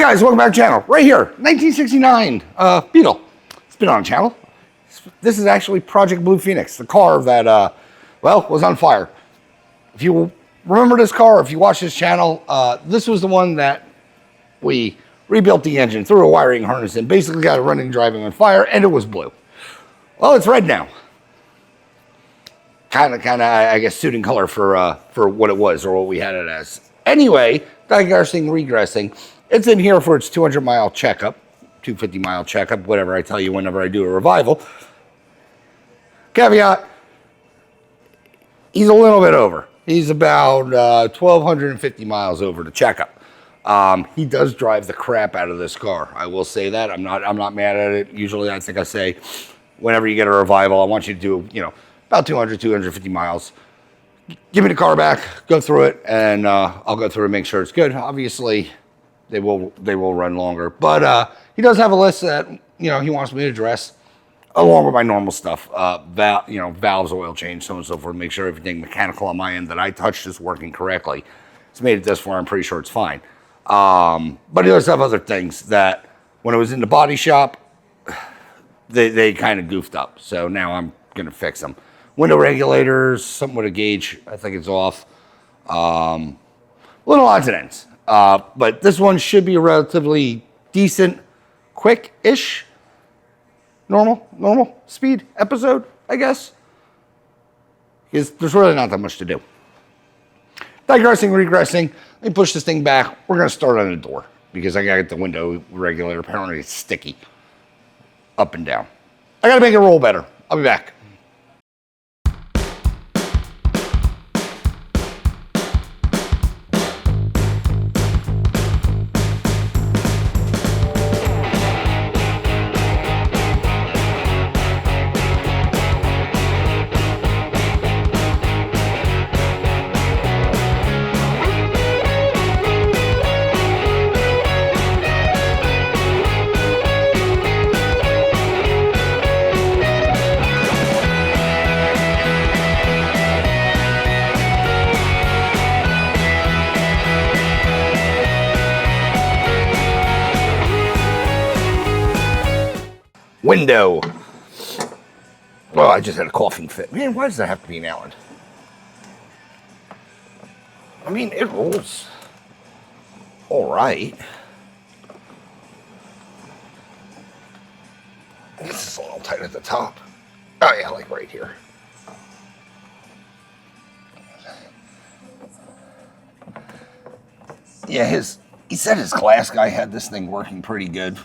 guys, welcome back to the channel. Right here, 1969 Beetle. It's been on the channel. This is actually Project Blue Phoenix, the car that, well, was on fire. If you remember this car, if you watch this channel, this was the one that we rebuilt the engine, threw a wiring harness in, basically got it running, driving on fire, and it was blue. Well, it's red now. Kind of, I guess, suiting color for what it was or what we had it as. Anyway, digressing, regressing. It's in here for its 200-mile checkup, 250-mile checkup, whatever I tell you whenever I do a revival. Caveat, he's a little bit over. He's about 1,250 miles over the checkup. He does drive the crap out of this car. I will say that. I'm not mad at it. Usually I think I say, whenever you get a revival, I want you to do, about 200, 250 miles. Give me the car back, go through it, and I'll go through and make sure it's good. Obviously, they will run longer. But he does have a list that, he wants me to address, along with my normal stuff. Valves, oil change, so on and so forth. Make sure everything mechanical on my end that I touched is working correctly. It's made it this far. I'm pretty sure it's fine. But he does have other things that, when it was in the body shop, they kind of goofed up. So now I'm going to fix them. Window regulators, something with a gauge, I think it's off. Little odds and ends. But this one should be a relatively decent, quick-ish, normal speed episode, I guess. Because there's really not that much to do. Digressing, regressing. Let me push this thing back. We're going to start on the door. Because I got to get the window regulator. Apparently it's sticky. Up and down. I got to make it roll better. I'll be back. Window. Well, I just had a coughing fit. Man, why does that have to be an Allen? I mean, it rolls all right. This is a little tight at the top. Oh yeah, like right here. Yeah, he said his glass guy had this thing working pretty good.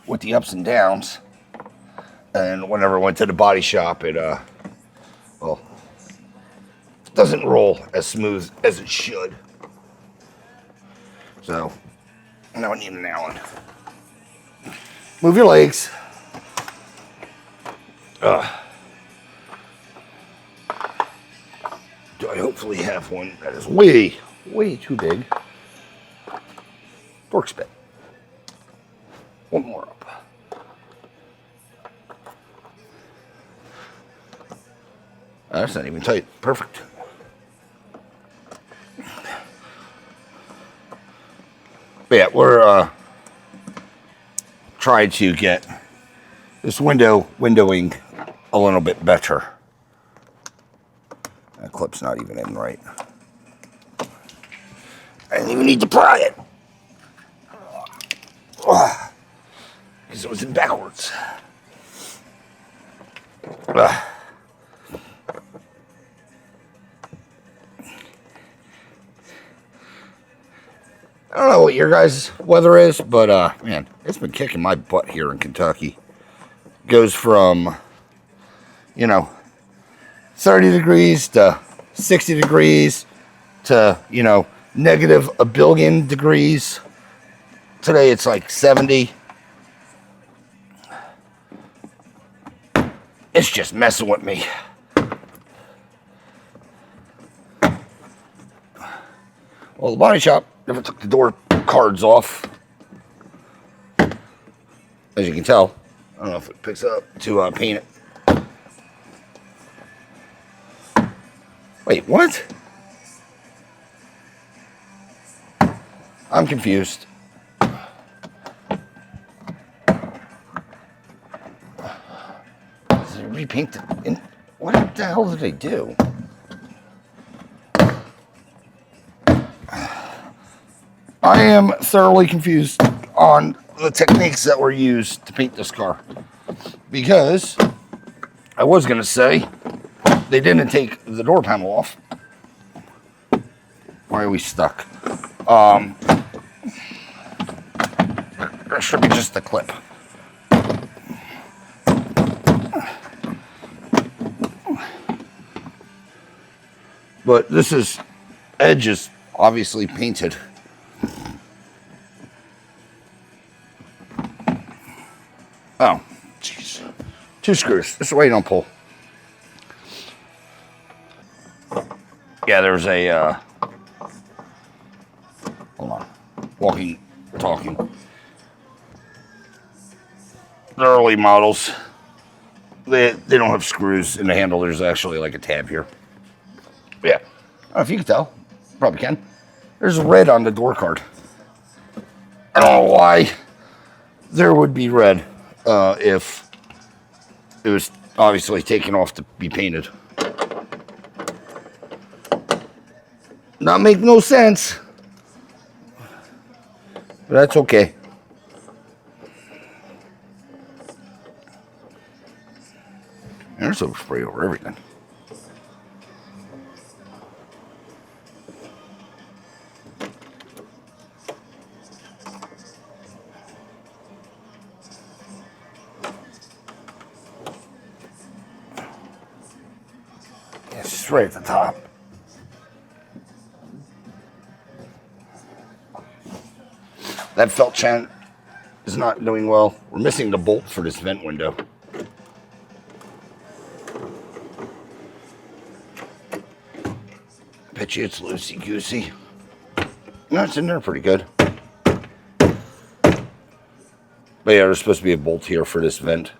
With the ups and downs, and whenever I went to the body shop, it doesn't roll as smooth as it should. So now I need an Allen. Move your legs. Do I hopefully have one that is way too big? Torque spit. One more up. That's not even tight. Perfect. But yeah, we're trying to get this windowing a little bit better. That clip's not even in right. I didn't even need to pry it. Because it was in backwards. I don't know what your guys' weather is, but man, it's been kicking my butt here in Kentucky. Goes from, 30 degrees to 60 degrees to, negative a billion degrees. Today it's like 70. It's just messing with me. Well, the body shop never took the door cards off. As you can tell, I don't know if it picks up to paint it. Wait, what? I'm confused. Did they repaint it? What the hell did they do? I am thoroughly confused on the techniques that were used to paint this car. Because I was going to say they didn't take the door panel off. Why are we stuck? There should be just a clip. But this edge is obviously painted. Oh, jeez. 2 screws. This is why you don't pull. Yeah, there's a, hold on. Walking, talking. The early models, they don't have screws in the handle. There's actually like a tab here. Yeah. I don't know if you can tell. Probably can. There's red on the door card. I don't know why there would be red if it was obviously taken off to be painted. Not make no sense. But that's okay. There's overspray over everything. It's right at the top. That felt chant is not doing well. We're missing the bolt for this vent window. Bet you it's loosey-goosey. No, it's in there pretty good. But yeah, there's supposed to be a bolt here for this vent.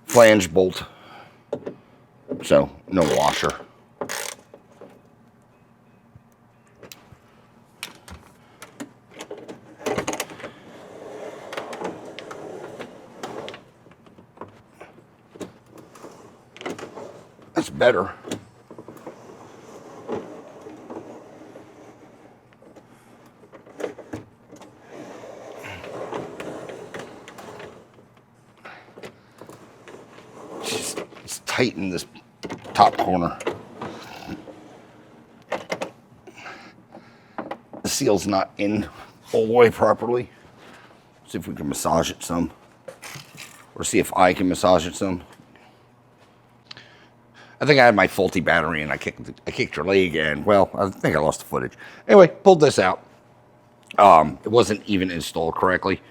Flange bolt. So, no washer. That's better. It's tight in this top corner. The seal's not in all the way properly. See if we can massage it some. Or see if I can massage it some. I think I had my faulty battery and I kicked your leg and, well, I think I lost the footage. Anyway, pulled this out. It wasn't even installed correctly.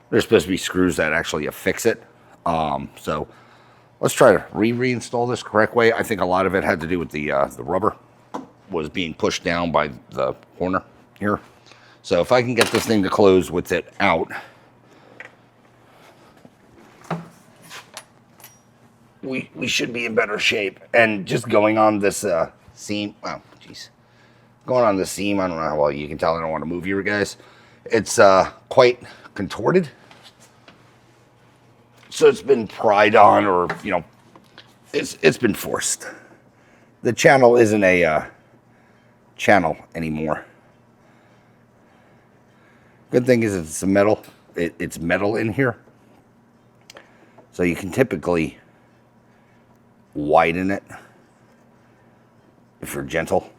There's supposed to be screws that actually affix it. So let's try to reinstall this correct way. I think a lot of it had to do with the rubber was being pushed down by the corner here. So if I can get this thing to close with it out, we should be in better shape. And just going on this seam, oh, jeez. Going on this seam, I don't know how well you can tell. I don't want to move you guys. It's quite contorted. So it's been pried on, or, you know, it's been forced. The channel isn't a channel anymore. Good thing is it's a metal. It's metal in here. So you can typically widen it if you're gentle.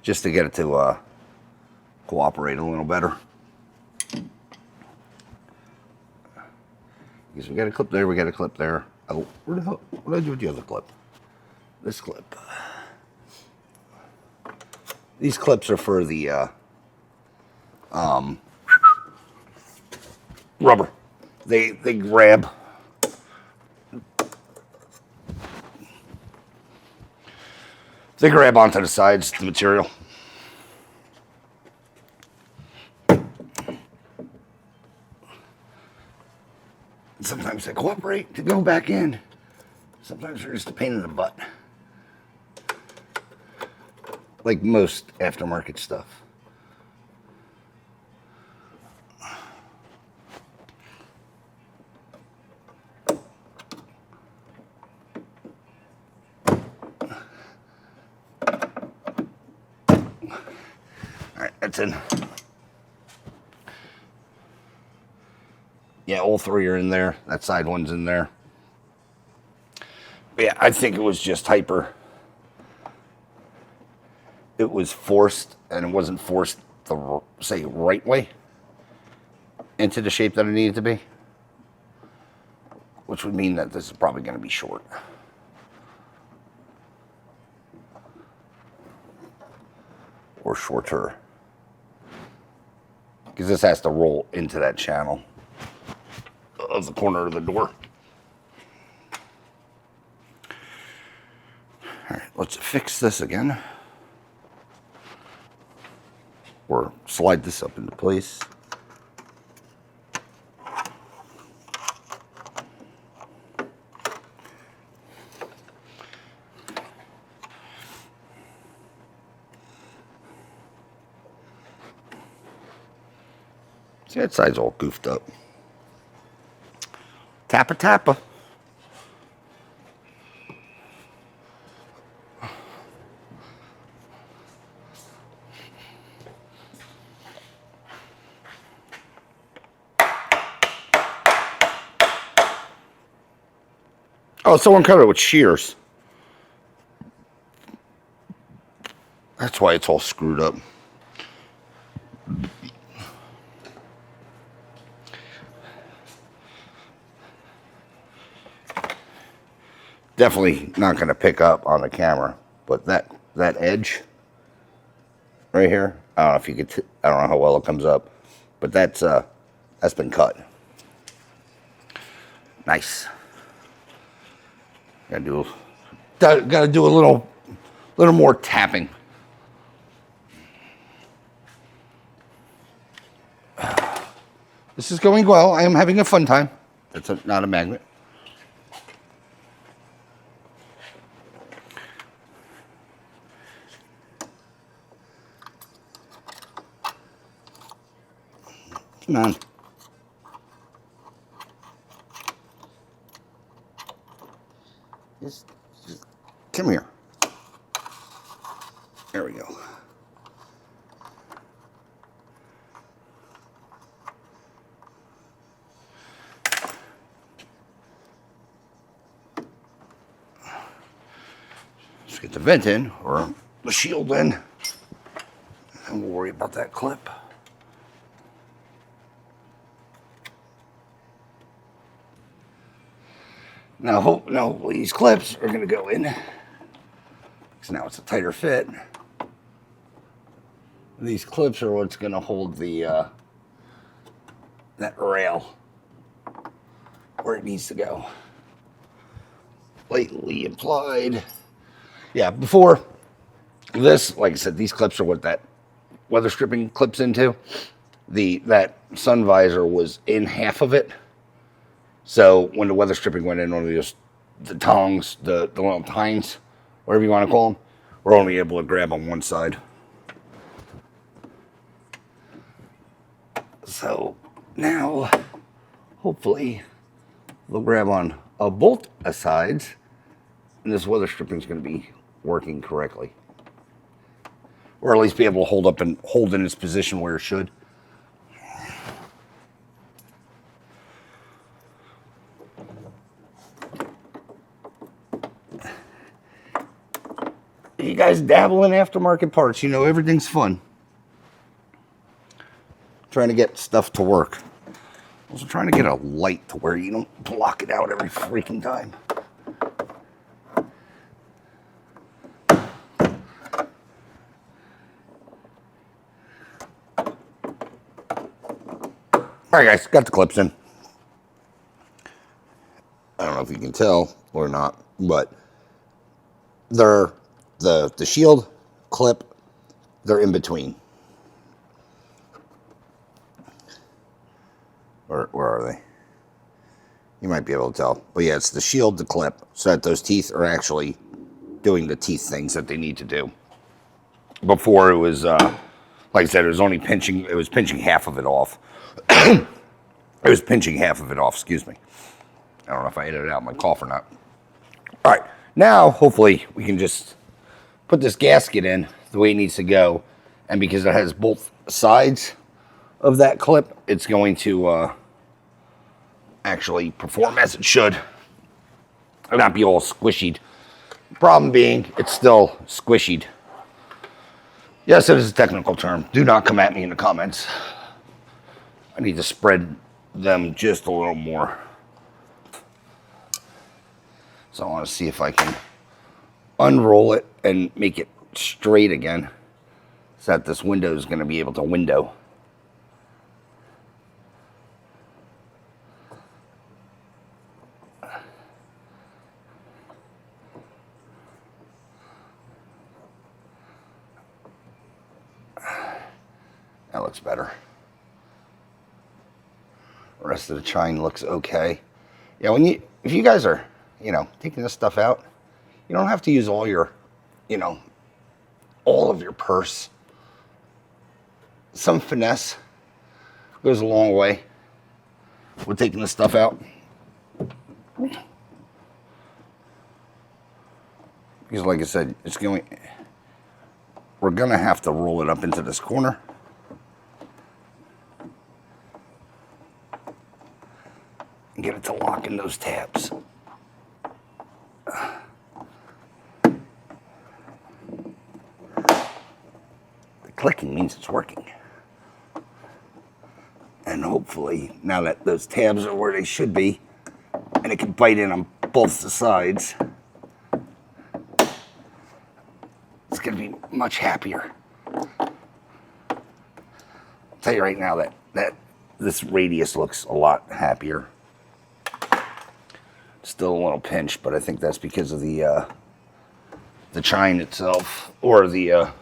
Just to get it to cooperate a little better. Because we got a clip there, we got a clip there. Oh, where the hell? What did I do with the other clip? This clip. These clips are for the rubber. They grab. They grab onto the sides, the material. sometimes they cooperate to go back in. Sometimes they're just a pain in the butt. Like most aftermarket stuff. Alright, that's in. Yeah, all three are in there. That side one's in there. But yeah, I think it was just hyper. It was forced, and it wasn't forced the, say, right way into the shape that it needed to be. Which would mean that this is probably going to be short. Or shorter. Because this has to roll into that channel of the corner of the door. All right, let's fix this again. Or slide this up into place. See, that side's all goofed up. Tappa tappa. Oh, someone cut it with shears. That's why it's all screwed up. Definitely not going to pick up on the camera, but that edge right here, I don't know if you could. I don't know how well it comes up, but that's been cut. Nice. Gotta do a little more tapping. This is going well. I am having a fun time. That's not a magnet. Come on. Just come here. There we go. Let's get the vent in, or the shield in, and we'll worry about that clip. Now, hopefully these clips are going to go in, because now it's a tighter fit. These clips are what's going to hold the that rail where it needs to go. Lightly applied. Yeah, before this, like I said, these clips are what that weather stripping clips into. That sun visor was in half of it. So when the weather stripping went in on the tongs, the little tines, whatever you want to call them, we're only able to grab on one side. So now, hopefully, they'll grab on both sides, and this weather stripping is going to be working correctly. Or at least be able to hold in its position where it should. You guys dabble in aftermarket parts, you know everything's fun. Trying to get stuff to work. Also trying to get a light to where you don't block it out every freaking time. Alright guys, got the clips in. I don't know if you can tell or not, but they're the shield clip, they're in between. Where are they? You might be able to tell. But yeah, it's to shield the clip so that those teeth are actually doing the teeth things that they need to do. Before it was, like I said, it was only pinching, it was pinching half of it off. It was pinching half of it off, excuse me. I don't know if I edited out my cough or not. All right, now hopefully we can just put this gasket in the way it needs to go. And because it has both sides of that clip, it's going to actually perform as it should and not be all squishied. Problem being, it's still squishied. Yes, it is a technical term. Do not come at me in the comments. I need to spread them just a little more. So I want to see if I can unroll it and make it straight again so that this window is going to be able to window. That looks better. The rest of the chine looks okay. Yeah, if you guys are, taking this stuff out, you don't have to use all your, all of your purse. Some finesse goes a long way with taking this stuff out. Because like I said, we're gonna have to roll it up into this corner. And get it to lock in those tabs. The clicking means it's working. And hopefully, now that those tabs are where they should be, and it can bite in on both the sides, it's going to be much happier. I'll tell you right now that this radius looks a lot happier. Still a little pinch, but I think that's because of the chine itself, or that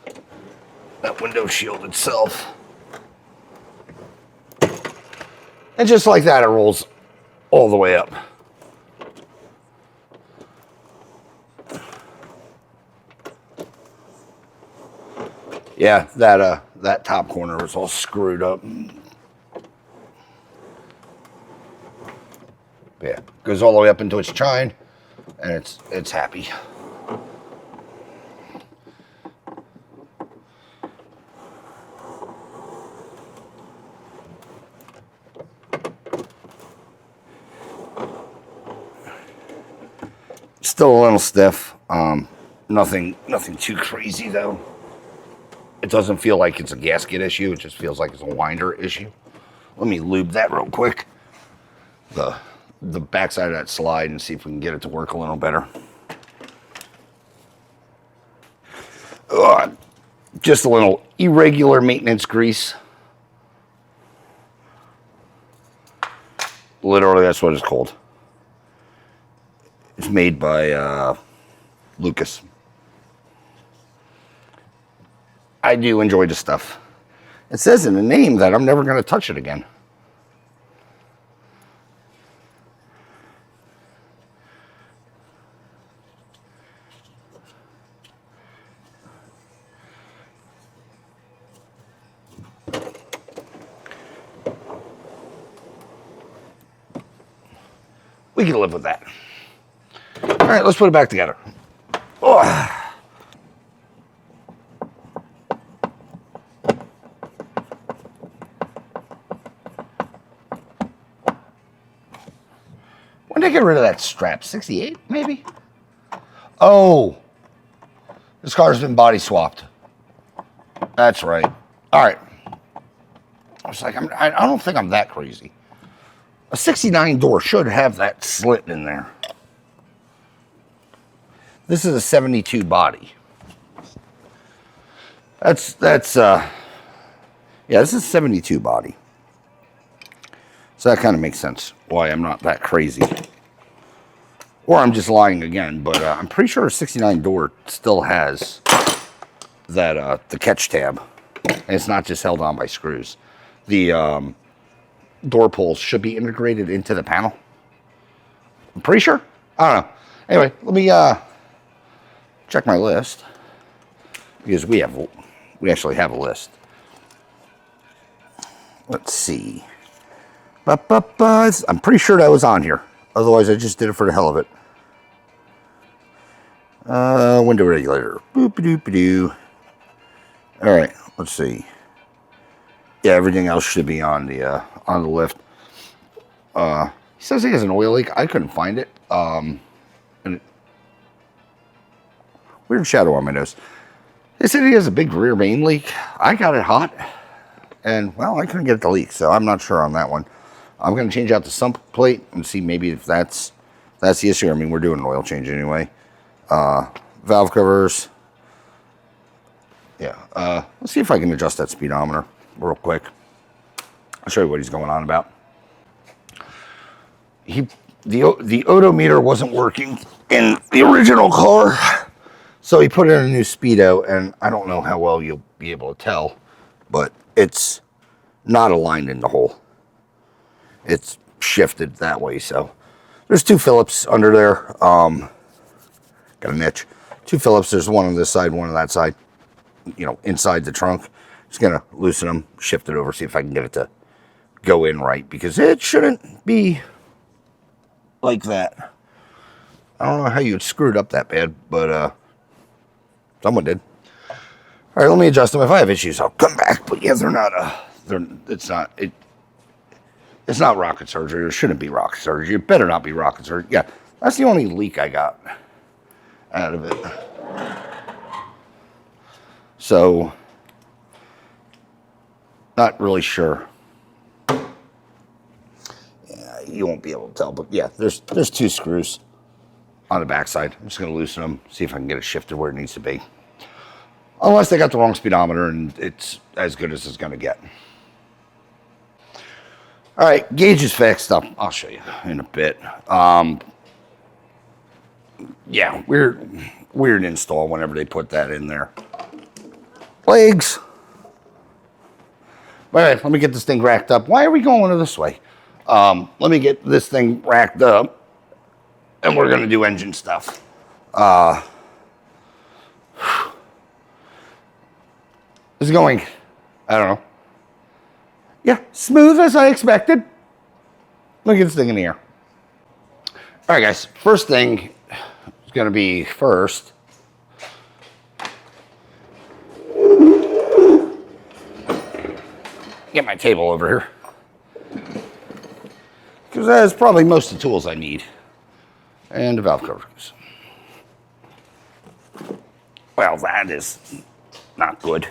window shield itself. And just like that, it rolls all the way up. Yeah, that top corner was all screwed up. Yeah, goes all the way up into its chine, and it's happy. Still a little stiff. Nothing too crazy though. It doesn't feel like it's a gasket issue. It just feels like it's a winder issue. Let me lube that real quick. The backside of that slide and see if we can get it to work a little better. Just a little irregular maintenance grease. Literally, that's what it's called. It's made by Lucas. I do enjoy the stuff. It says in the name that I'm never going to touch it again. We can live with that. All right, let's put it back together. Oh. When did I get rid of that strap? 68, maybe? Oh, this car's been body swapped. That's right. All right. I was like, I don't think I'm that crazy. A 69 door should have that slit in there. This is a 72 body. Yeah, this is a 72 body. So that kind of makes sense why I'm not that crazy. Or I'm just lying again, but I'm pretty sure a 69 door still has that the catch tab. And it's not just held on by screws. The door pulls should be integrated into the panel. I'm pretty sure. I don't know. Anyway, let me check my list because we actually have a list. Let's see. I'm pretty sure that was on here. Otherwise, I just did it for the hell of it. Window regulator. Boop-a-doop-a-doo. All right, let's see. Yeah, everything else should be on the lift. He says he has an oil leak. I couldn't find it. And weird shadow on my nose. They said he has a big rear main leak. I got it hot, and well, I couldn't get it to leak, so I'm not sure on that one. I'm going to change out the sump plate and see maybe if that's the issue. I mean, we're doing an oil change anyway. Valve covers. Yeah. Let's see if I can adjust that speedometer real quick. I'll show you what he's going on about. The odometer wasn't working in the original car, so he put in a new speedo, and I don't know how well you'll be able to tell, but it's not aligned in the hole. It's shifted that way, so there's 2 Phillips under there. Got a niche. 2 Phillips. There's one on this side, one on that side. You know, inside the trunk. Just gonna loosen them, shift it over, see if I can get it to go in right, because it shouldn't be like that. I don't know how you screwed up that bad, but someone did. All right, let me adjust them. If I have issues, I'll come back. But yeah, it's not rocket surgery. It shouldn't be rocket surgery. It better not be rocket surgery. Yeah, that's the only leak I got out of it. So, not really sure. Yeah, you won't be able to tell, but yeah, there's 2 screws on the backside. I'm just going to loosen them, see if I can get it shifted where it needs to be. Unless they got the wrong speedometer and it's as good as it's going to get. All right, gauge is fixed up. I'll show you in a bit. Yeah, weird install whenever they put that in there. Legs. All right, let me get this thing racked up. Why are we going this way? Let me get this thing racked up, and we're going to do engine stuff. It's going, I don't know. Yeah, smooth as I expected. Look at this thing in the air. All right, guys. First thing is going to be first. Get my table over here. Because that's probably most of the tools I need. And the valve covers. Well, that is not good.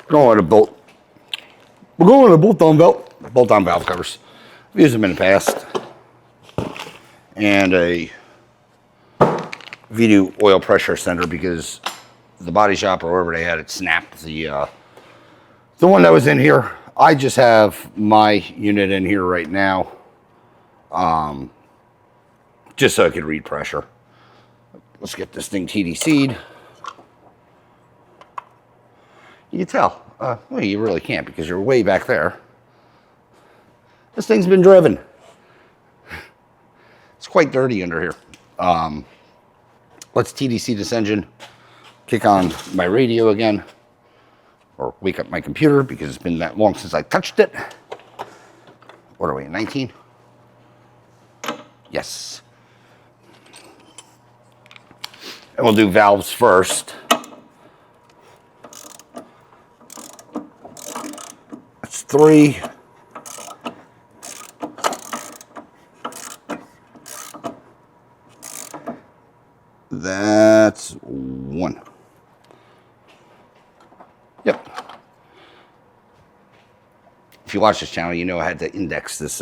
Going to bolt. We're going to bolt-on valve covers. I've used them in the past. And a Beetle oil pressure sender because the body shop or wherever they had it snapped the one that was in here. I just have my unit in here right now, just so I could read pressure. Let's get this thing TDC'd. You can tell. Well, you really can't because you're way back there. This thing's been driven. It's quite dirty under here. Let's TDC this engine. Kick on my radio again. Or wake up my computer because it's been that long since I touched it. What are we, 19? Yes. And we'll do valves first. That's 3. That's 1. Yep. If you watch this channel, you know I had to index this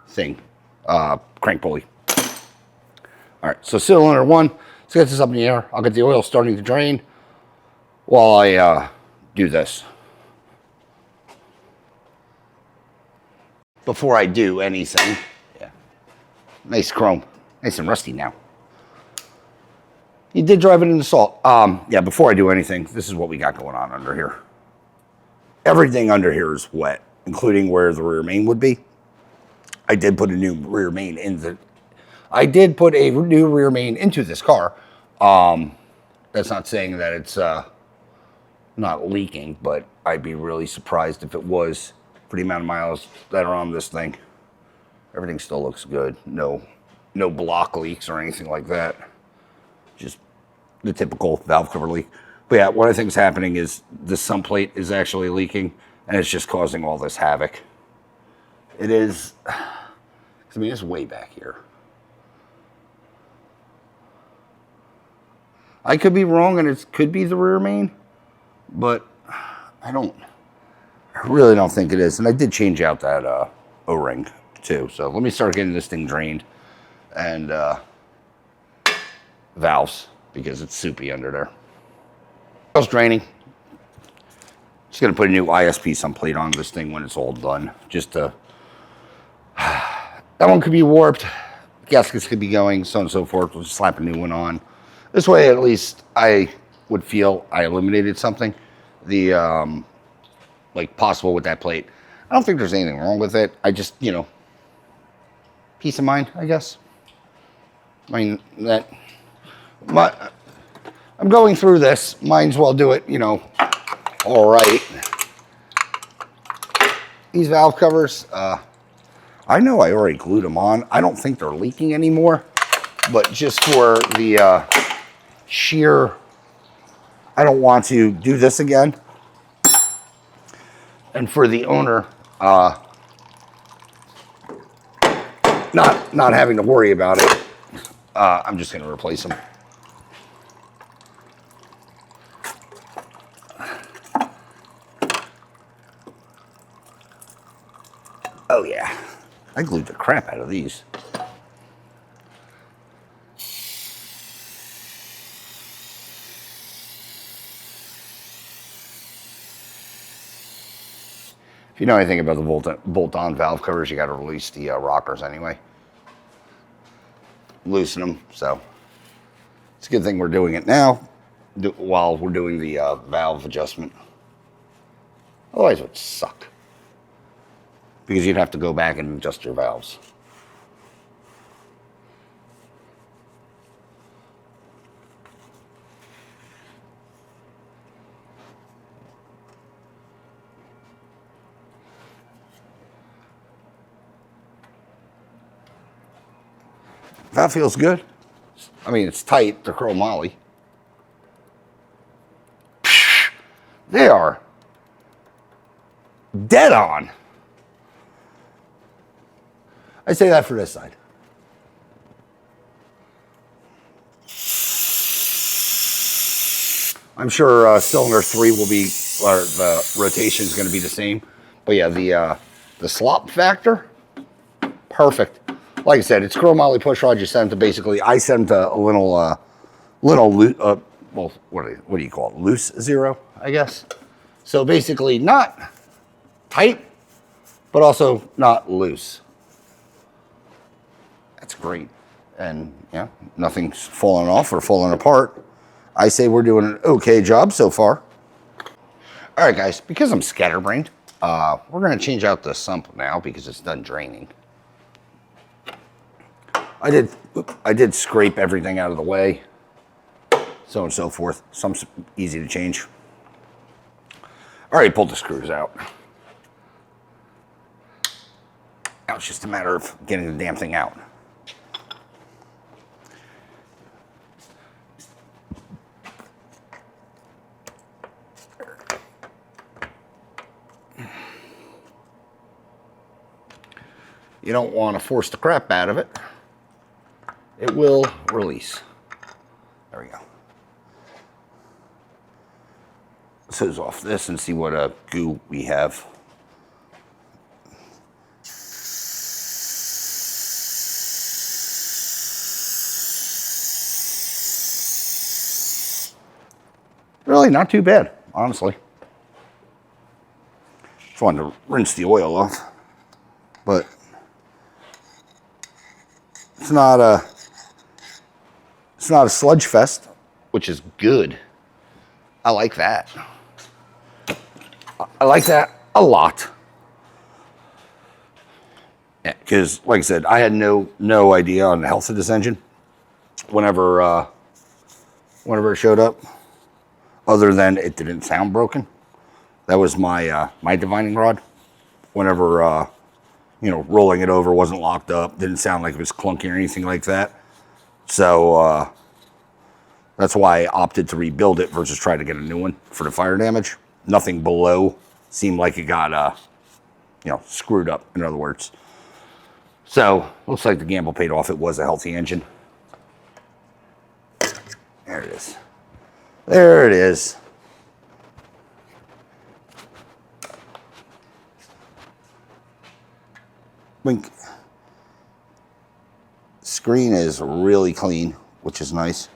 thing, crank pulley. All right, so cylinder 1. Let's get this up in the air. I'll get the oil starting to drain while I do this. Before I do anything, yeah, nice chrome, nice and rusty now. He did drive it into salt. Yeah, before I do anything, this is what we got going on under here. everything under here is wet, including where the rear main would be. I did put a new rear main into this car. That's not saying that it's not leaking, but I'd be really surprised if it was for the amount of miles that are on this thing. Everything still looks good. No block leaks or anything like that. Just the typical valve cover leak. But yeah, what I think is happening is the sump plate is actually leaking, and it's just causing all this havoc. It is, I mean, it's way back here. I could be wrong, and it could be the rear main, but I really don't think it is. And I did change out that O-ring too. So let me start getting this thing drained and valves, because it's soupy under there. Valves draining. Just gonna put a new ISP sump plate on this thing when it's all done. Just to, that one could be warped. Gaskets could be going, so on and so forth. We'll just slap a new one on. This way, at least I would feel I eliminated something. The like possible with that plate. I don't think there's anything wrong with it. I just, you know, peace of mind, I guess. I mean, I'm going through this. Might as well do it, you know, all right. These valve covers, I know I already glued them on. I don't think they're leaking anymore, but just for the sheer, I don't want to do this again. And for the owner, not having to worry about it, I'm just going to replace them. Oh yeah, I glued the crap out of these. If you know anything about the bolt-on valve covers, you got to release the rockers anyway. Loosen them, so it's a good thing we're doing it now while we're doing the valve adjustment. Otherwise it would suck, because you'd have to go back and adjust your valves. That feels good. I mean, it's tight, they're chromoly. They are dead on. I say that for this side. I'm sure cylinder 3 will be, or the rotation is going to be the same. But yeah, the slop factor, perfect. Like I said, it's chromoly push rod. You send them to basically, I send them to a little well, what do you call it? Loose zero, I guess. So basically not tight, but also not loose. That's great. And yeah, nothing's falling off or falling apart. I say we're doing an okay job so far. All right, guys, because I'm scatterbrained, we're going to change out the sump now because it's done draining. I did scrape everything out of the way, so on and so forth. Some's easy to change. All right, pulled the screws out. Now it's just a matter of getting the damn thing out. You don't want to force the crap out of it. It will release. There we go. Let's hose off this and see what goo we have. Really not too bad, honestly. Just wanted to rinse the oil off, but it's not a sludge fest, which is good. I like that. I like that a lot. Because, like I said, I had no idea on the health of this engine whenever it showed up, other than it didn't sound broken. That was my my divining rod. Whenever rolling it over wasn't locked up, didn't sound like it was clunky or anything like that. So that's why I opted to rebuild it versus try to get a new one for the fire damage. Nothing below seemed like it got screwed up, in other words. So looks like the gamble paid off. It was a healthy engine. There it is. There it is. Blink. Screen is really clean, which is nice.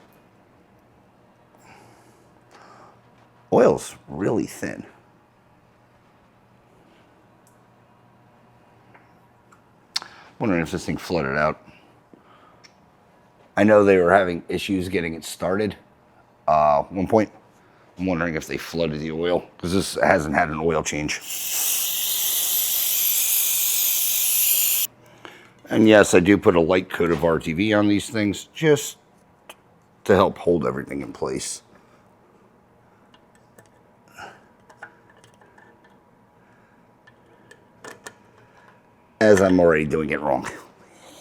Oil's really thin. Wondering if this thing flooded out. I know they were having issues getting it started at one point. I'm wondering if they flooded the oil, because this hasn't had an oil change. And yes, I do put a light coat of RTV on these things just to help hold everything in place. As I'm already doing it wrong.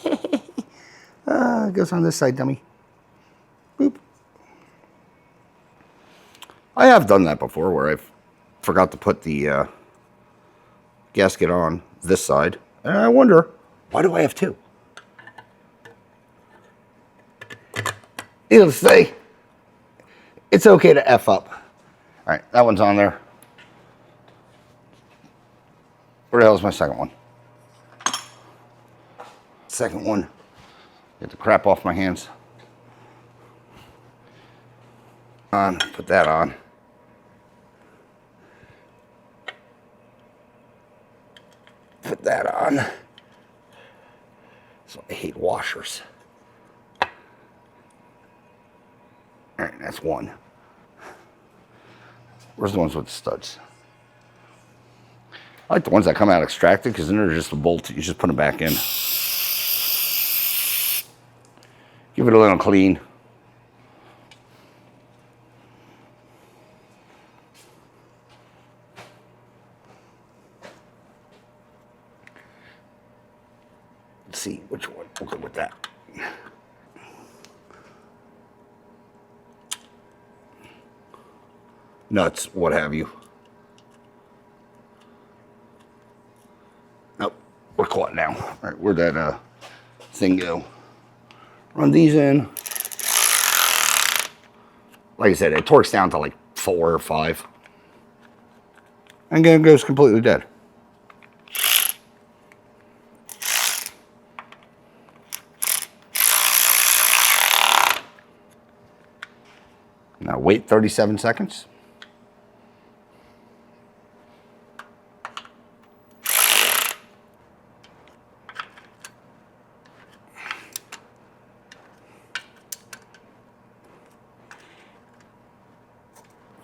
It goes on this side, dummy. Boop. I have done that before where I forgot to put the gasket on this side. And I wonder, why do I have two? Needless to say, it's okay to F up. All right, that one's on there. Where the hell is my second one? Second one. Get the crap off my hands. Put that on. Put that on. So I hate washers. All right, that's one. Where's the ones with the studs? I like the ones that come out extracted because then they're just a bolt. You just put them back in. Give it a little clean. Let's see which one. We'll go with that. Nuts, what have you. Nope, we're caught now. All right, where'd that thing go? Run these in. Like I said, it torques down to like 4 or 5. And then it goes completely dead. Now wait 37 seconds.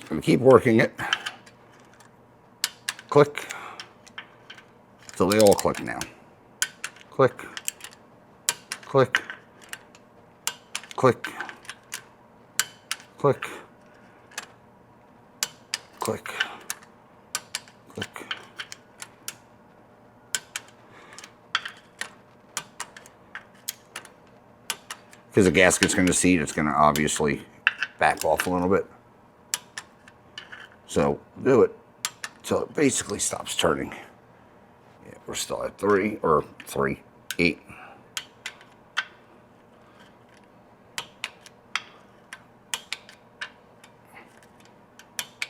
Gonna keep working it. Click. So they all click now. Click. Click. Click. Click. Click. Click. Because the gasket's going to seat, it's going to obviously back off a little bit. So do it until it basically stops turning. Yeah, we're still at 3, 8.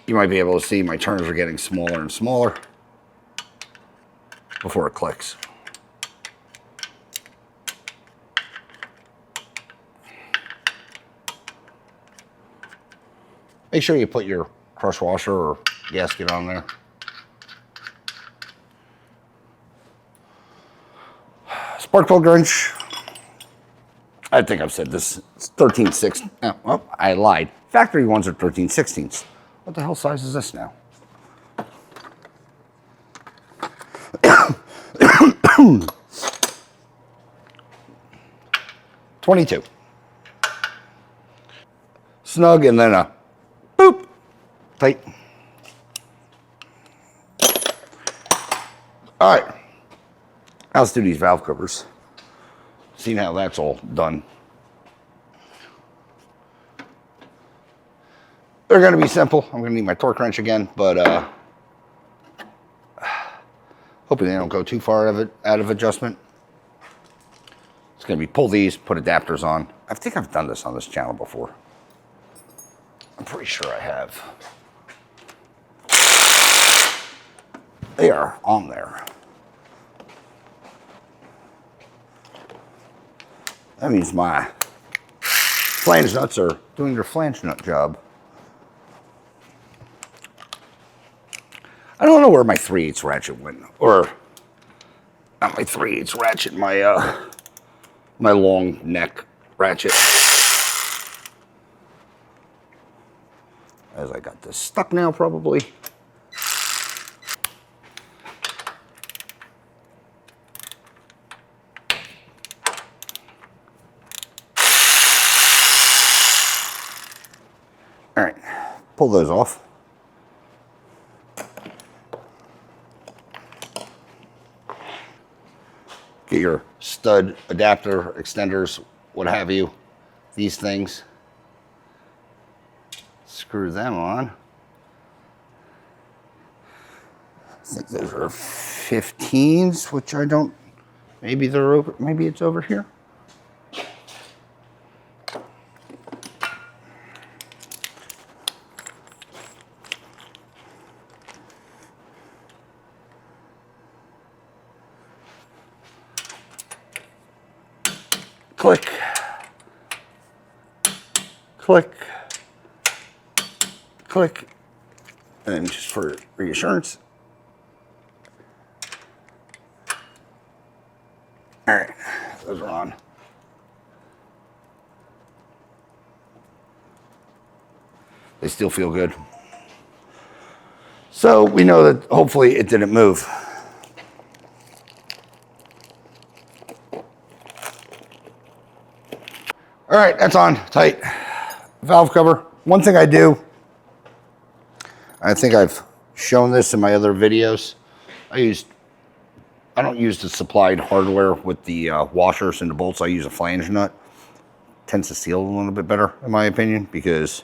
You might be able to see my turns are getting smaller and smaller before it clicks. Make sure you put your crush washer or gasket on there. Spark plug wrench. I think I've said this. It's 13/6. Oh, well, I lied. Factory ones are 13/16. What the hell size is this now? 22. Snug and then a boop. Tight. All right. Now let's do these valve covers. See how that's all done. They're going to be simple. I'm going to need my torque wrench again, but hoping they don't go too far out of adjustment. It's going to be pull these, put adapters on. I think I've done this on this channel before. I'm pretty sure I have. They are on there. That means my flange nuts are doing their flange nut job. I don't know where my 3/8 ratchet went, or not my 3/8 ratchet, my my long neck ratchet. As I got this stuck now, probably. All right, pull those off. Get your stud adapter, extenders, what have you, these things. Screw them on. I think those are 15s, which I don't, maybe they're over, maybe it's over here. Click, click, click, and then just for reassurance. All right, those are on. They still feel good. So we know that hopefully it didn't move. All right, that's on, tight. Valve cover. One thing I do, I think I've shown this in my other videos. I don't use the supplied hardware with the washers and the bolts. I use a flange nut. Tends to seal a little bit better, in my opinion, because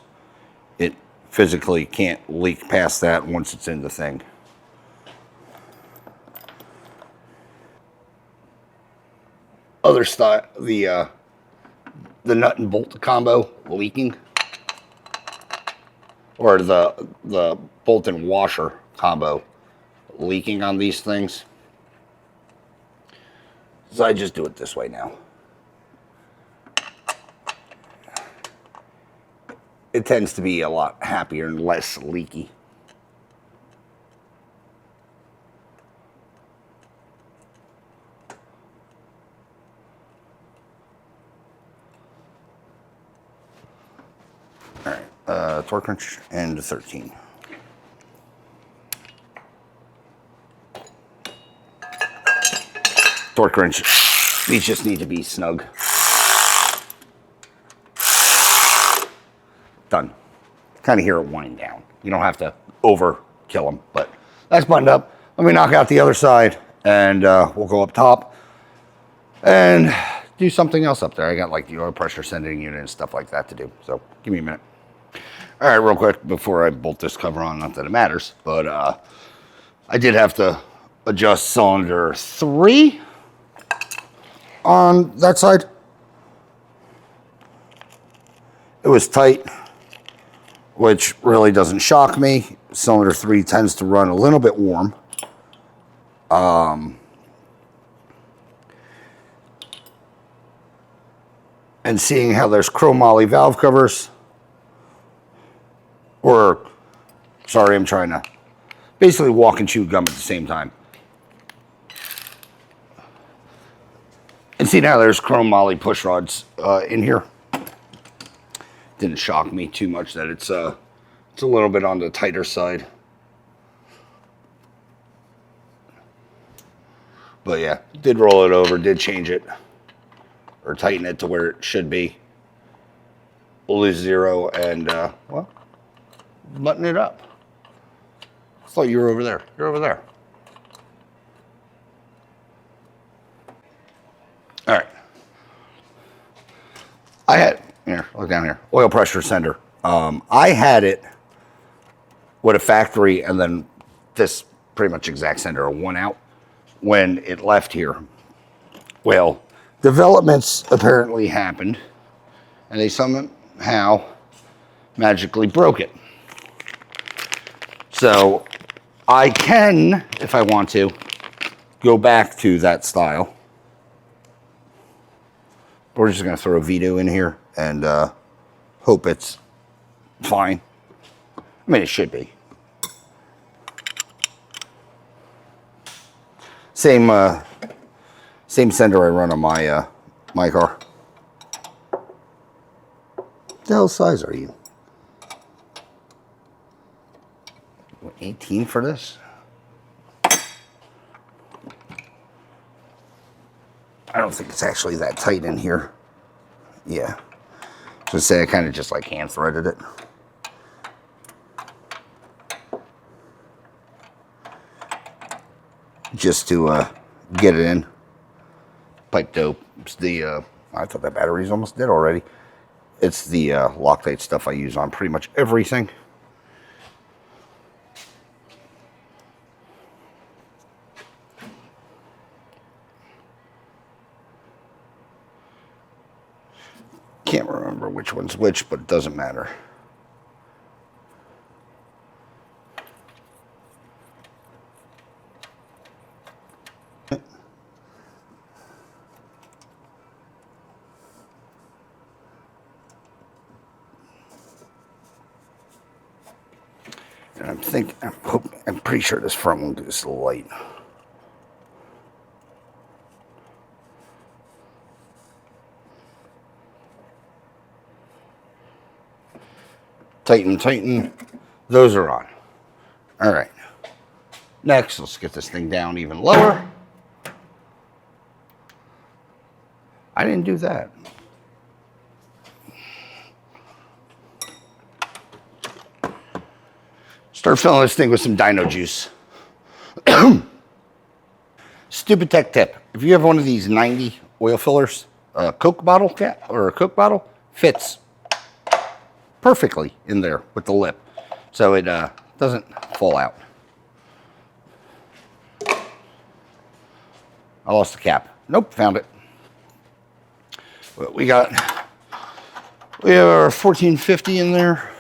it physically can't leak past that once it's in the thing. Other style, the nut and bolt combo leaking, or the bolt and washer combo leaking on these things. So I just do it this way now. It tends to be a lot happier and less leaky. All right, torque wrench and 13. Torque wrench, these just need to be snug. Done. Kind of hear it wind down. You don't have to overkill them, but that's buttoned up. Let me knock out the other side, and we'll go up top and do something else up there. I got like the oil pressure sending unit and stuff like that to do, so give me a minute. All right, real quick before I bolt this cover on, not that it matters, but I did have to adjust cylinder 3 on that side. It was tight, which really doesn't shock me. Cylinder 3 tends to run a little bit warm. And seeing how there's chromoly valve covers, or, sorry, I'm trying to basically walk and chew gum at the same time. And see now there's chromoly push rods in here. Didn't shock me too much that it's a little bit on the tighter side. But yeah, did roll it over, did change it, or tighten it to where it should be. We'll lose zero and, well, button it up. I thought you were over there. You're over there. All right. I had, here, look down here, oil pressure sender. I had it with a factory and then this pretty much exact sender, one out, when it left here. Well, developments apparently happened and they somehow magically broke it. So I can, if I want to, go back to that style. We're just going to throw a Beetle in here and hope it's fine. I mean, it should be. Same sender I run on my my car. What the hell size are you? 18 for this? I don't think it's actually that tight in here. Yeah. So say I kind of just like hand threaded it. Just to get it in. Pipe dope. It's the, I thought that battery's almost dead already. It's the Loctite stuff I use on pretty much everything. Can't remember which one's which, but it doesn't matter. And I'm pretty sure this front one is light. Tighten. Those are on. All right. Next, let's get this thing down even lower. I didn't do that. Start filling this thing with some dino juice. Stupid tech tip. If you have one of these 90 oil fillers, a Coke bottle cap or a Coke bottle, fits perfectly in there with the lip. So it doesn't fall out. I lost the cap. Nope, found it. Well, we have our 1450 in there.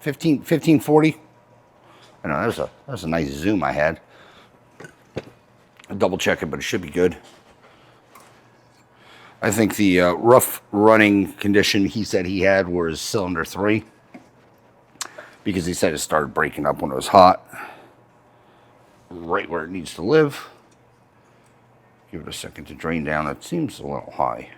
1540. I know that was a nice zoom I had. I'll double check it, but it should be good. I think the rough running condition he said he had was cylinder 3, because he said it started breaking up when it was hot, right where it needs to live. Give it a second to drain down. It seems a little high.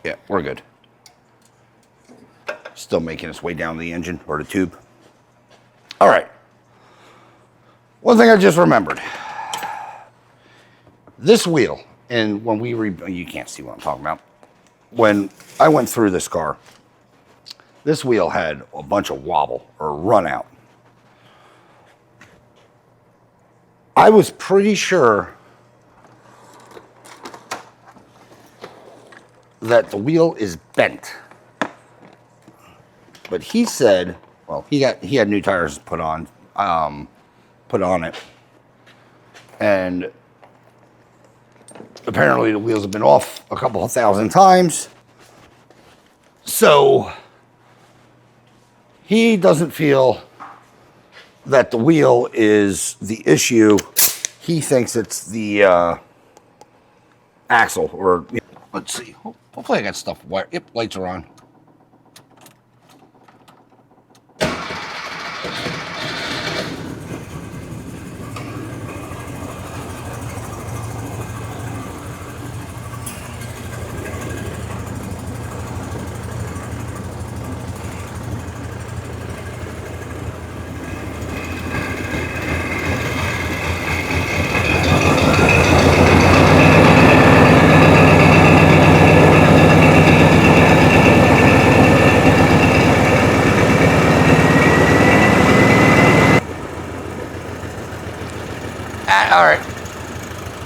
Yeah, we're good. Still making its way down the engine or the tube. All right. One thing I just remembered. This wheel, and when we you can't see what I'm talking about. When I went through this car, this wheel had a bunch of wobble or run out. I was pretty sure that the wheel is bent. But he said, well, he had new tires put on it. And apparently the wheels have been off a couple of thousand times. So he doesn't feel that the wheel is the issue. He thinks it's the axle, or let's see. Hopefully I got stuff wired. Yep, lights are on.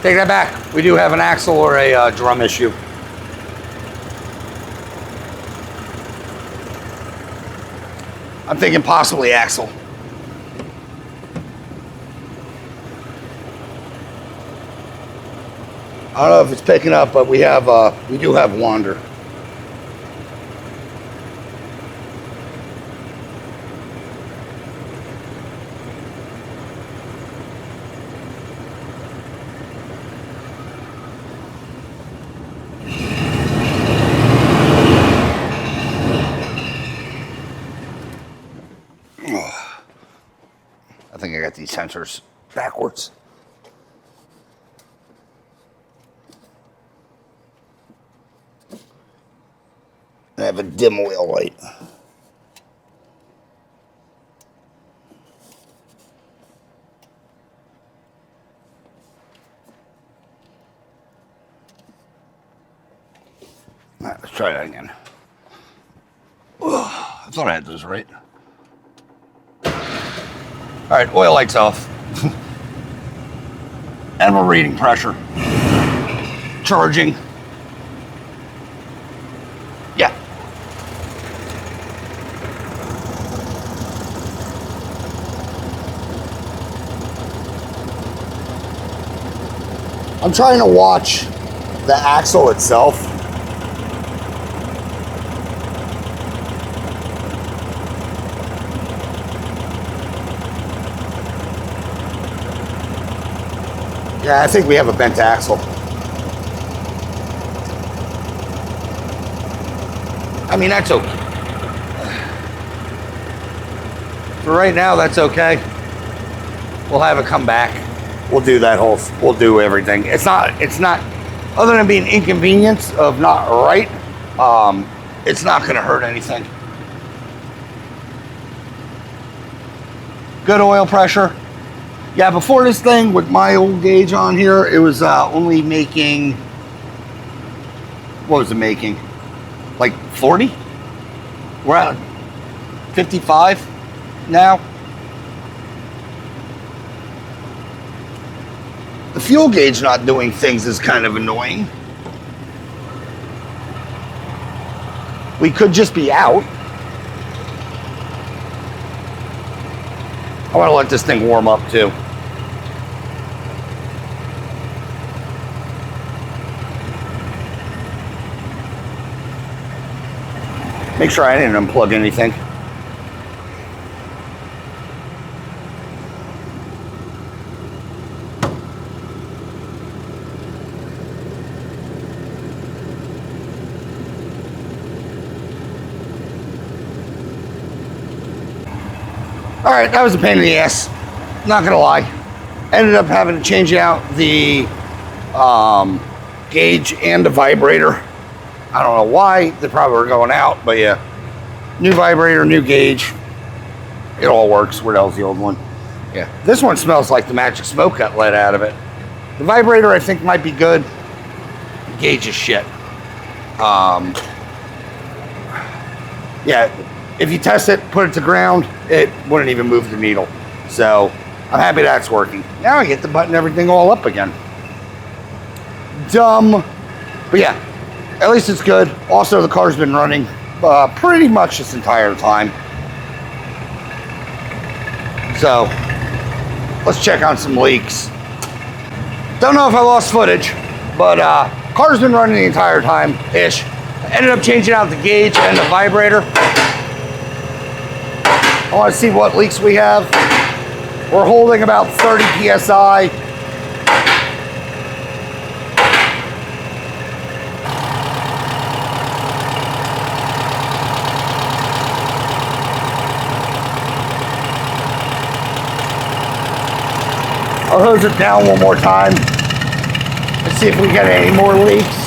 Take that back. We do have an axle or a drum issue. I'm thinking possibly axle. I don't know if it's picking up, but we do have wander. I think I got these sensors backwards. I have a dim wheel light. All right, let's try that again. I thought I had those right. All right, oil light's off. And we're reading pressure. Charging. Yeah. I'm trying to watch the axle itself. Yeah, I think we have a bent axle. I mean, that's okay. For right now, that's okay. We'll have it come back. We'll do that we'll do everything. It's not, other than being inconvenience of not right, it's not gonna hurt anything. Good oil pressure. Yeah, before this thing, with my old gauge on here, it was only making, what was it making? Like 40? We're at 55 now. The fuel gauge not doing things is kind of annoying. We could just be out. I want to let this thing warm up too. Make sure I didn't unplug anything. All right, that was a pain in the ass. Not gonna lie. Ended up having to change out the gauge and the vibrator. I don't know why. They probably were going out, but yeah. New vibrator, new gauge. It all works. Where the hell's the old one? Yeah. This one smells like the magic smoke got let out of it. The vibrator, I think, might be good. The gauge is shit. Yeah. If you test it, put it to ground, it wouldn't even move the needle. So I'm happy that's working. Now I get to button everything all up again. Dumb. But yeah, at least it's good. Also, the car's been running pretty much this entire time. So let's check on some leaks. Don't know if I lost footage, but car's been running the entire time-ish. Ended up changing out the gauge and the vibrator. I want to see what leaks we have. We're holding about 30 PSI. I'll hose it down one more time. Let's see if we get any more leaks.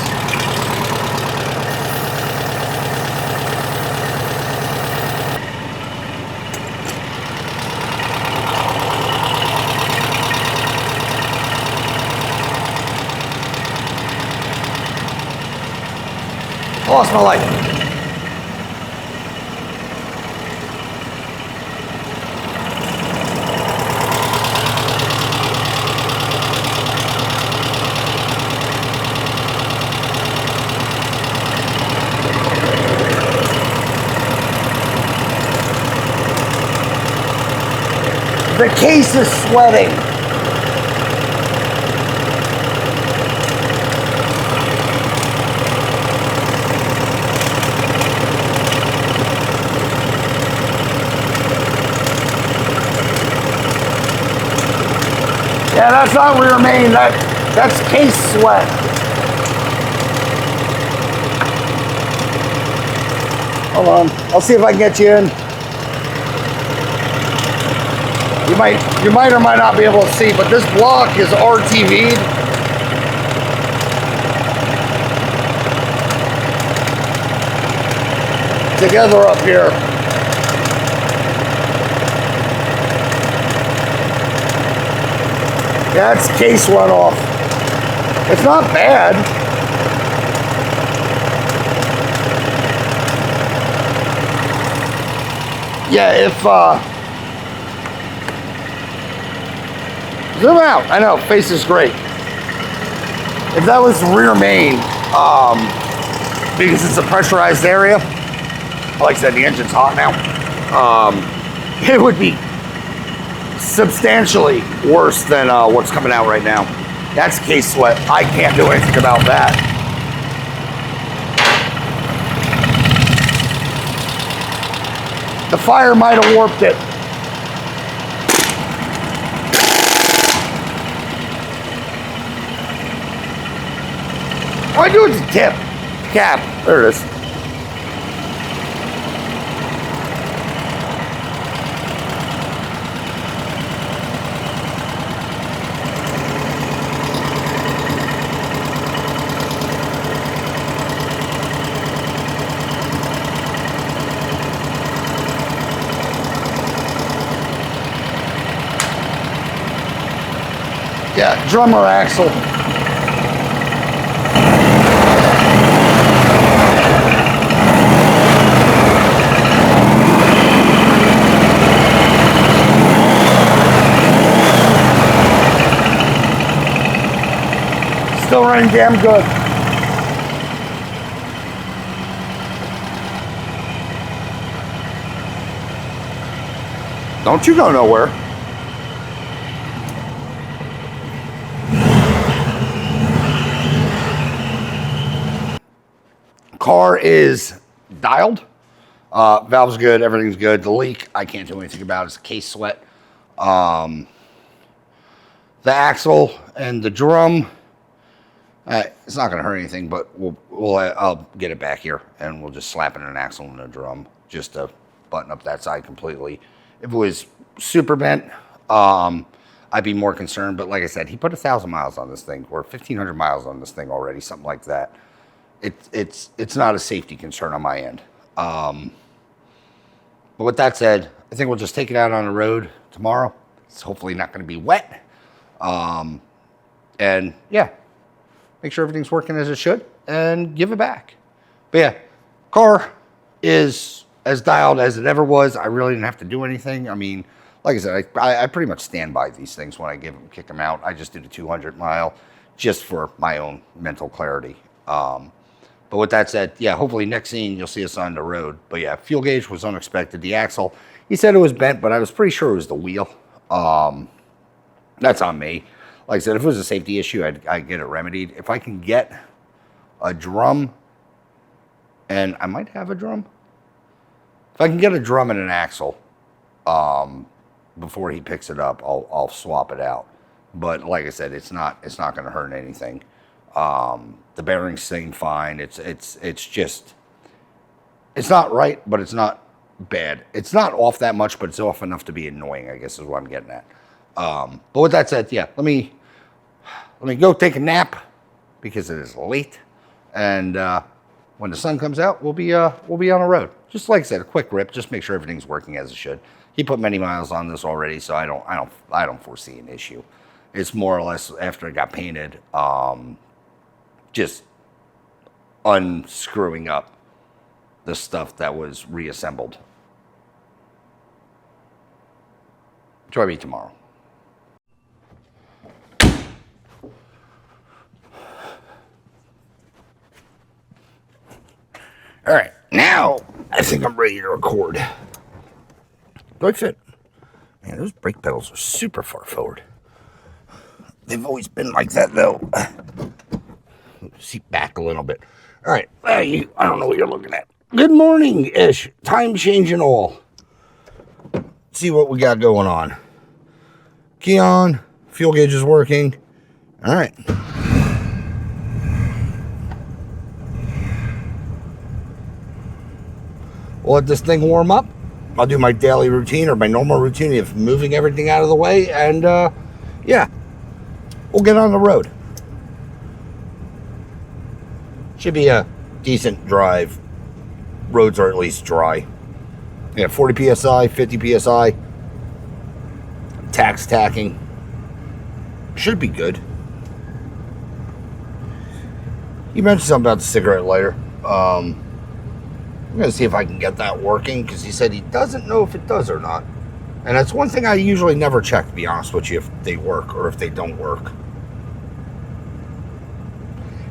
Lost my light. The case is sweating. Yeah, that's not rear main. That's case sweat. Hold on. I'll see if I can get you in. You might or might not be able to see, but this block is RTV'd. Together up here. Yeah, that's case runoff. It's not bad. Yeah, if zoom out. I know, face is great. If that was rear main, because it's a pressurized area, like I said, the engine's hot now, it would be substantially worse than what's coming out right now. That's case sweat. I can't do anything about that. The fire might have warped it. All I do is a tip. Cap. There it is. Yeah, drummer axle. Still running damn good. Don't you go nowhere. Car is dialed. Valve's good. Everything's good. The leak, I can't do anything about it. It's a case sweat. The axle and the drum, it's not going to hurt anything, but I'll get it back here and we'll just slap in an axle and a drum just to button up that side completely. If it was super bent, I'd be more concerned. But like I said, he put 1,000 miles on this thing, or 1,500 miles on this thing already, something like that. It's not a safety concern on my end. But with that said, I think we'll just take it out on the road tomorrow. It's hopefully not going to be wet. And yeah, make sure everything's working as it should and give it back. But yeah, car is as dialed as it ever was. I really didn't have to do anything. I mean, like I said, I pretty much stand by these things when I kick them out. I just did a 200 mile just for my own mental clarity. But with that said, yeah, hopefully next scene you'll see us on the road. But yeah, fuel gauge was unexpected. The axle, he said it was bent, but I was pretty sure it was the wheel. That's on me. Like I said, if it was a safety issue, I'd get it remedied. If I can get a drum, and I might have a drum. If I can get a drum and an axle before he picks it up, I'll swap it out. But like I said, it's not going to hurt anything. The bearings seem fine. It's not right, but it's not bad. It's not off that much, but it's off enough to be annoying, I guess is what I'm getting at. But with that said, yeah, let me go take a nap because it is late, and when the sun comes out, we'll be on the road. Just like I said, a quick rip, just make sure everything's working as it should. He put many miles on this already, so I don't foresee an issue. It's more or less after it got painted, just unscrewing up the stuff that was reassembled. Join me tomorrow. All right, now I think I'm ready to record. Do I fit? Man, those brake pedals are super far forward. They've always been like that, though. Seat back a little bit. All right. I don't know what you're looking at. Good morning-ish. Time change and all. Let's see what we got going on. Key on. Fuel gauge is working. All right. We'll let this thing warm up. I'll do my daily routine or my normal routine of moving everything out of the way. And, yeah, we'll get on the road. Should be a decent drive. Roads are at least dry. Yeah, 40 PSI, 50 PSI. Tax tacking. Should be good. You mentioned something about the cigarette lighter. I'm going to see if I can get that working, because he said he doesn't know if it does or not. And that's one thing I usually never check, to be honest with you, if they work or if they don't work.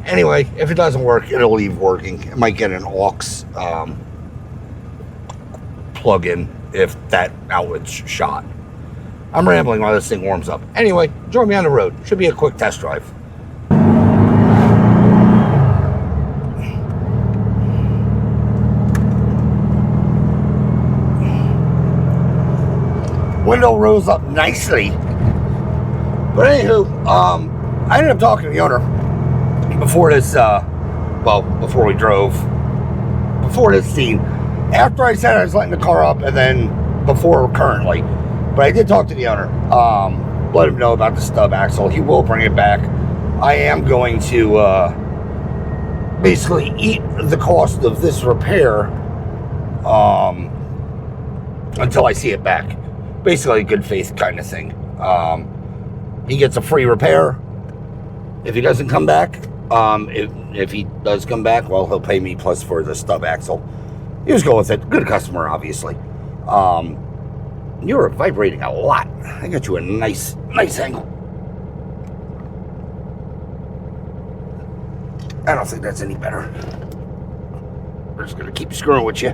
Anyway, if it doesn't work, it'll leave working. It might get an aux plug-in if that outlet's shot. I'm rambling while this thing warms up. Anyway, join me on the road. Should be a quick test drive. Window rose up nicely. But anywho, I ended up talking to the owner before this, before we drove, before this scene. After I said I was letting the car up, and then before currently. But I did talk to the owner, let him know about the stub axle. He will bring it back. I am going to basically eat the cost of this repair until I see it back. Basically a good faith kind of thing. He gets a free repair if he doesn't come back. If he does come back, well, he'll pay me plus for the stub axle. He was going with it. Good customer, obviously. You're vibrating a lot. I got you a nice angle. I don't think that's any better. We're just going to keep screwing with you.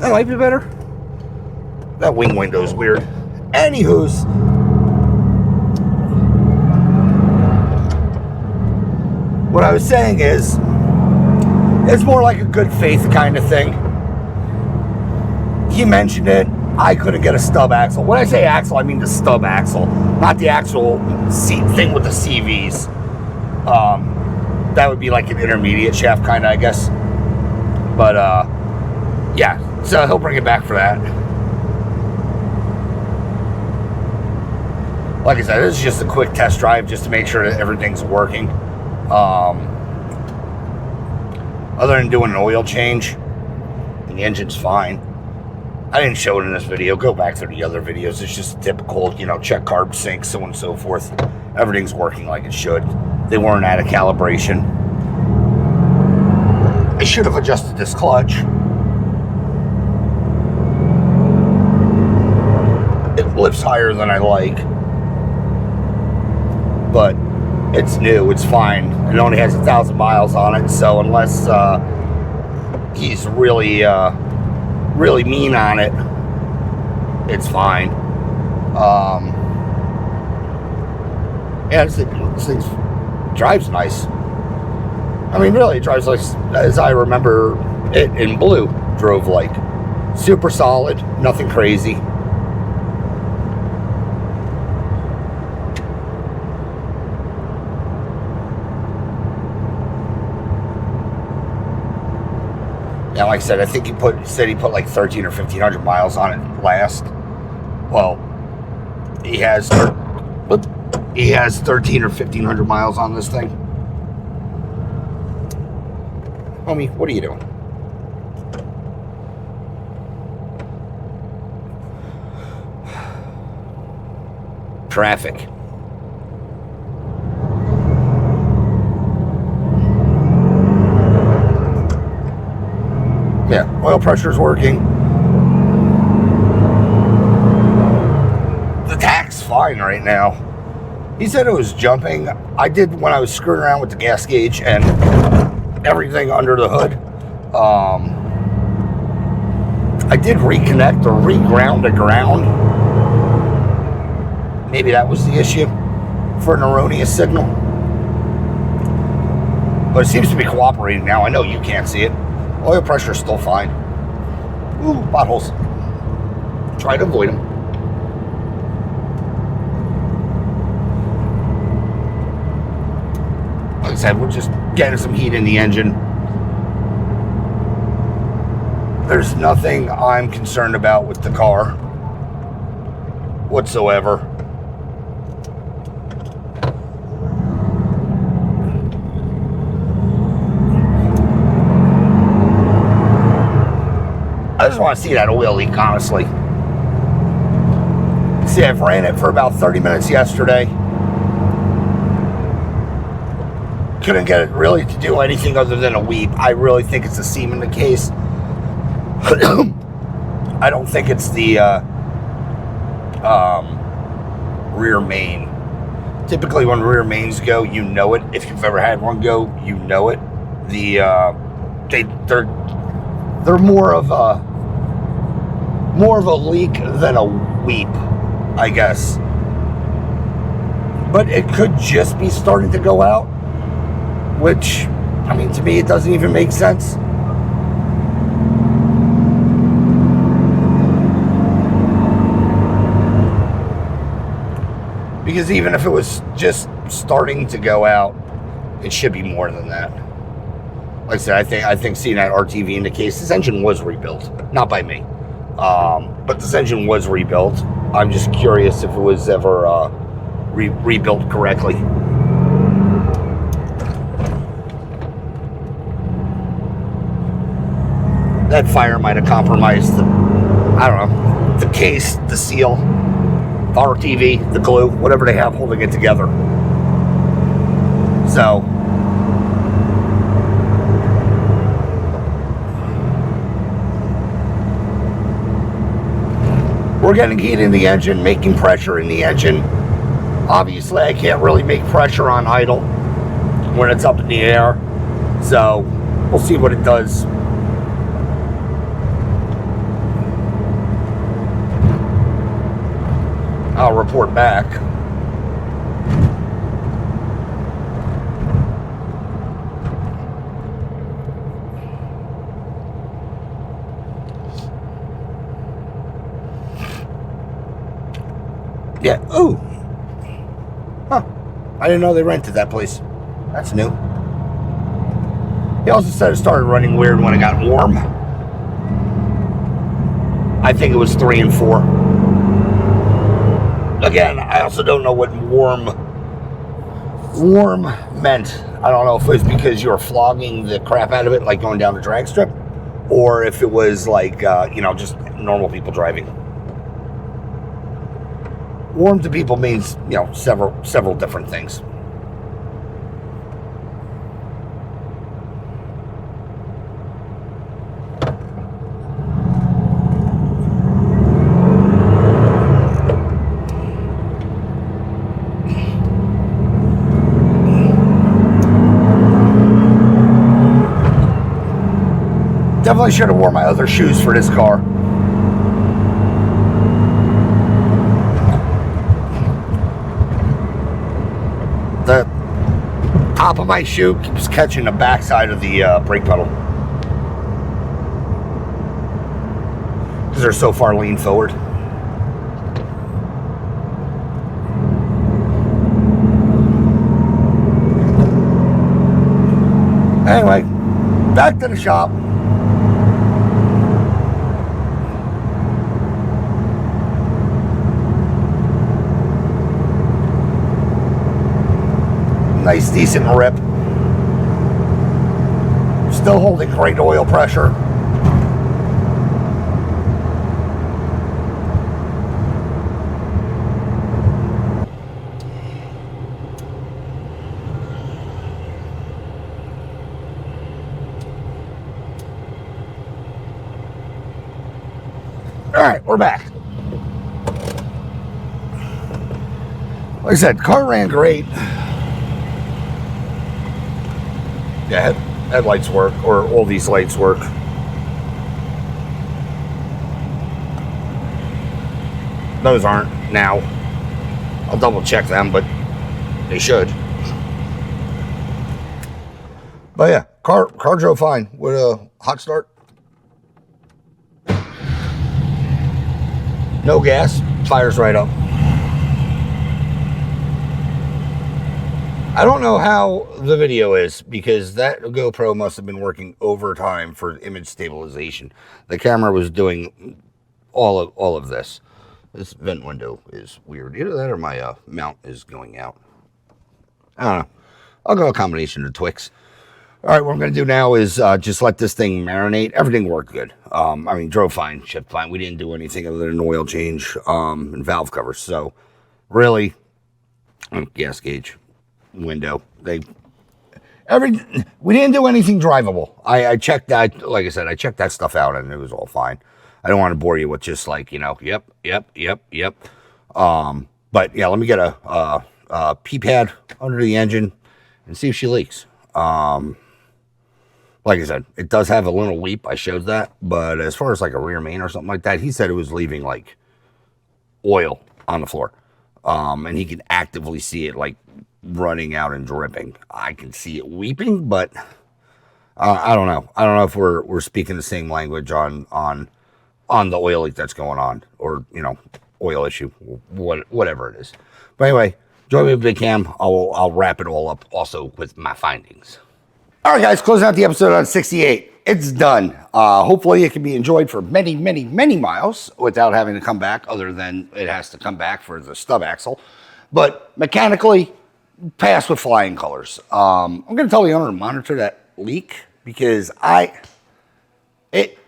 That might be better. That wing window's weird. Anywho's, what I was saying is, it's more like a good faith kind of thing. He mentioned it. I couldn't get a stub axle. When I say axle, I mean the stub axle, not the actual seat thing with the CVs. That would be like an intermediate shaft kind of, I guess. But, yeah. So he'll bring it back for that. Like I said, this is just a quick test drive just to make sure that everything's working. Other than doing an oil change, the engine's fine. I didn't show it in this video. Go back through the other videos. It's just typical, check carb sync, so on and so forth. Everything's working like it should. They weren't out of calibration. I should have adjusted this clutch. It lifts higher than I like. But it's new. It's fine. It only has 1,000 miles on it, so unless he's really mean on it, it's fine. Yeah, this thing drives nice. I mean, really, it drives like as I remember it in blue drove like. Super solid, nothing crazy. And like I said, I think he said he put like 1,300 or 1,500 miles on it last. Well, he has 1,300 or 1,500 miles on this thing. Homie, what are you doing? Traffic. Yeah, oil pressure's working. The tach's fine right now. He said it was jumping. I did when I was screwing around with the gas gauge and everything under the hood. I did reconnect or reground the ground. Maybe that was the issue for an erroneous signal. But it seems to be cooperating now. I know you can't see it. Oil pressure is still fine. Ooh, potholes. Try to avoid them. Like I said, we're just getting some heat in the engine. There's nothing I'm concerned about with the car whatsoever. I just want to see that oil leak, honestly. See, I've ran it for about 30 minutes yesterday. Couldn't get it really to do anything other than a weep. I really think it's a seam in the case. I don't think it's the rear main. Typically when rear mains go, you know it. If you've ever had one go, you know it. They're more of a leak than a weep, I guess. But it could just be starting to go out, which, I mean, to me, it doesn't even make sense. Because even if it was just starting to go out, it should be more than that. Like I said, I think seeing that RTV in the case, this engine was rebuilt, not by me, but this engine was rebuilt. I'm just curious if it was ever rebuilt correctly. That fire might have compromised the case, the seal, the RTV, the glue, whatever they have holding it together. So, we're getting heat in the engine, making pressure in the engine. Obviously, I can't really make pressure on idle when it's up in the air. So, we'll see what it does. I'll report back. Yeah. Ooh. Huh. I didn't know they rented that place. That's new. He also said it started running weird when it got warm. I think it was 3 and 4. Again, I also don't know what warm meant. I don't know if it was because you were flogging the crap out of it, like going down the drag strip, or if it was like, just normal people driving. Warm to people means, several different things. Definitely should have worn my other shoes for this car. The top of my shoe keeps catching the backside of the brake pedal because they're so far leaned forward. Anyway, back to the shop. Nice, decent rip. Still holding great oil pressure. All right, we're back. Like I said, car ran great. Yeah, headlights work, or all these lights work. Those aren't now. I'll double check them, but they should. But yeah, car drove fine with a hot start. No gas, fires right up. I don't know how the video is because that GoPro must have been working overtime for image stabilization. The camera was doing all of this. This vent window is weird. Either that or my mount is going out. I don't know. I'll go a combination of Twix. All right, what I'm going to do now is just let this thing marinate. Everything worked good. I mean, drove fine, shipped fine. We didn't do anything other than an oil change and valve covers. So, really, gas gauge, window. We didn't do anything drivable. I checked that. Like I said, I checked that stuff out, and it was all fine. I don't want to bore you with just like, yep. But yeah, let me get a pee pad under the engine and see if she leaks. Like I said, it does have a little weep. I showed that. But as far as like a rear main or something like that, he said it was leaving like oil on the floor. And he can actively see it like running out and dripping. I can see it weeping, but I don't know. I don't know if we're speaking the same language on the oil leak that's going on, or oil issue, whatever it is. But anyway, join me with Big Cam. I'll wrap it all up also with my findings. All right, guys, closing out the episode on 68. It's done. Hopefully it can be enjoyed for many, many, many miles without having to come back, other than it has to come back for the stub axle. But mechanically, pass with flying colors. I'm going to tell the owner to monitor that leak because it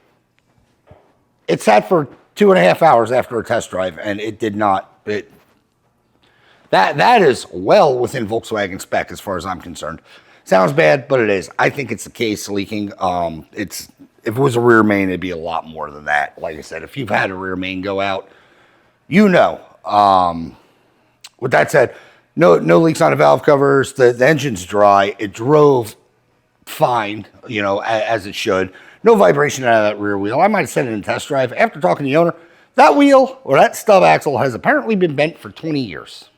sat for 2.5 hours after a test drive, and it did not. That is well within Volkswagen spec as far as I'm concerned. Sounds bad, but it is. I think it's the case leaking. If it was a rear main, it'd be a lot more than that. Like I said, if you've had a rear main go out, With that said, no leaks on the valve covers. The engine's dry. It drove fine, as it should. No vibration out of that rear wheel. I might have said it in test drive. After talking to the owner, that wheel or that stub axle has apparently been bent for 20 years.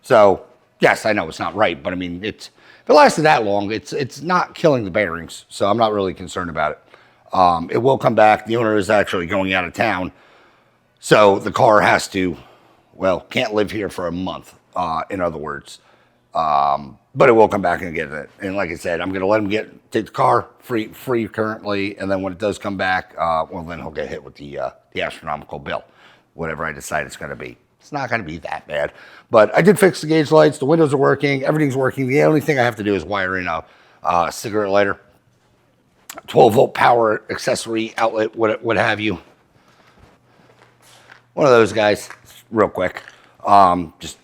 So, yes, I know it's not right, but I mean, if it lasted that long, it's not killing the bearings, so I'm not really concerned about it. It will come back. The owner is actually going out of town, so the car has to, can't live here for a month, in other words. But it will come back and get it. And like I said, I'm going to let him take the car free currently, and then when it does come back, then he'll get hit with the astronomical bill, whatever I decide it's going to be. It's not going to be that bad. But I did fix the gauge lights. The windows are working. Everything's working. The only thing I have to do is wire in a cigarette lighter, 12-volt power accessory outlet, what have you. One of those guys, real quick. Just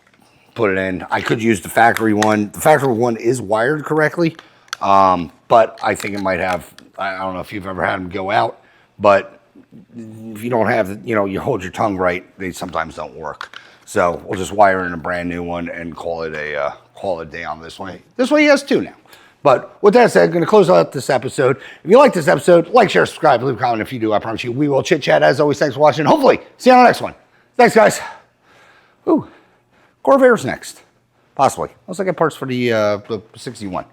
put it in. I could use the factory one. The factory one is wired correctly, but I think it might have, I don't know if you've ever had them go out, but if you don't have, you hold your tongue right, they sometimes don't work. So we'll just wire in a brand new one and call it a day on this way. This way he has two now. But with that said, I'm going to close out this episode. If you like this episode, like, share, subscribe, leave a comment if you do. I promise you we will chit chat. As always, thanks for watching. Hopefully, see you on the next one. Thanks, guys. Ooh, Corvaire's next. Possibly. Unless I get parts for the 61.